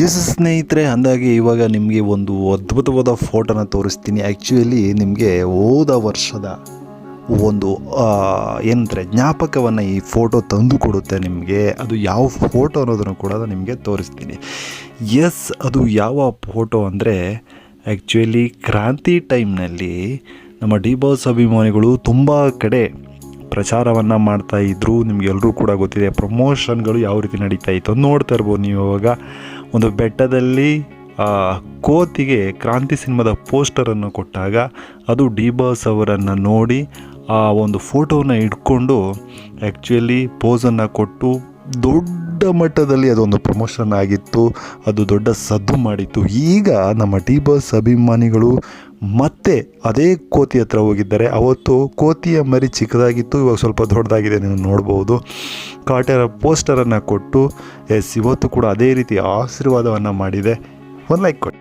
S ಸ್ನೇಹಿತರೆ, ಅಂದಾಗೆ ಇವಾಗ ನಿಮಗೆ ಒಂದು ಅದ್ಭುತವಾದ ಫೋಟೋನ ತೋರಿಸ್ತೀನಿ. ಆ್ಯಕ್ಚುಲಿ ನಿಮಗೆ ಹೋದ ವರ್ಷದ ಒಂದು ಏನಂತಾರೆ ಜ್ಞಾಪಕವನ್ನು ಈ ಫೋಟೋ ತಂದು ಕೊಡುತ್ತೆ ನಿಮಗೆ. ಅದು ಯಾವ ಫೋಟೋ ಅನ್ನೋದನ್ನು ಕೂಡ ನಿಮಗೆ ತೋರಿಸ್ತೀನಿ. ಎಸ್, ಅದು ಯಾವ ಫೋಟೋ ಅಂದರೆ ಆ್ಯಕ್ಚುಲಿ ಕ್ರಾಂತಿ ಟೈಮ್ನಲ್ಲಿ ನಮ್ಮ ಡಿ ಬಾಸ್ ಅಭಿಮಾನಿಗಳು ತುಂಬ ಕಡೆ ಪ್ರಚಾರವನ್ನು ಮಾಡ್ತಾಯಿದ್ರು. ನಿಮಗೆಲ್ಲರೂ ಕೂಡ ಗೊತ್ತಿದೆ ಪ್ರಮೋಷನ್ಗಳು ಯಾವ ರೀತಿ ನಡೀತಾ ಇತ್ತು ನೋಡ್ತಾ ಇರ್ಬೋದು ನೀವು. ಇವಾಗ ಒಂದು ಬೆಟ್ಟದಲ್ಲಿ ಕೋತಿಗೆ ಕ್ರಾಂತಿ ಸಿನಿಮಾದ ಪೋಸ್ಟರನ್ನು ಕೊಟ್ಟಾಗ ಅದು ಡಿ ಬಾಸ್ ಅವರನ್ನು ನೋಡಿ ಆ ಒಂದು ಫೋಟೋವನ್ನು ಇಟ್ಕೊಂಡು ಆ್ಯಕ್ಚುಲಿ ಪೋಸನ್ನು ಕೊಟ್ಟು ದೊಡ್ಡ ಮಟ್ಟದಲ್ಲಿ ಅದೊಂದು ಪ್ರಮೋಷನ್ ಆಗಿತ್ತು. ಅದು ದೊಡ್ಡ ಸದ್ದು ಮಾಡಿತ್ತು. ಈಗ ನಮ್ಮ ಡಿ ಬಾಸ್ ಅಭಿಮಾನಿಗಳು ಮತ್ತೆ ಅದೇ ಕೋತಿ ಹತ್ರ ಹೋಗಿದ್ದಾರೆ. ಅವತ್ತು ಕೋತಿಯ ಮರಿ ಚಿಕ್ಕದಾಗಿತ್ತು, ಇವಾಗ ಸ್ವಲ್ಪ ದೊಡ್ಡದಾಗಿದೆ, ನೀವು ನೋಡ್ಬೋದು. ಕಾಟೇರ ಪೋಸ್ಟರನ್ನು ಕೊಟ್ಟು ಇವತ್ತು ಕೂಡ ಅದೇ ರೀತಿ ಆಶೀರ್ವಾದವನ್ನು ಮಾಡಿದೆ. ಒಂದು ಲೈಕ್ ಕೊಡಿ.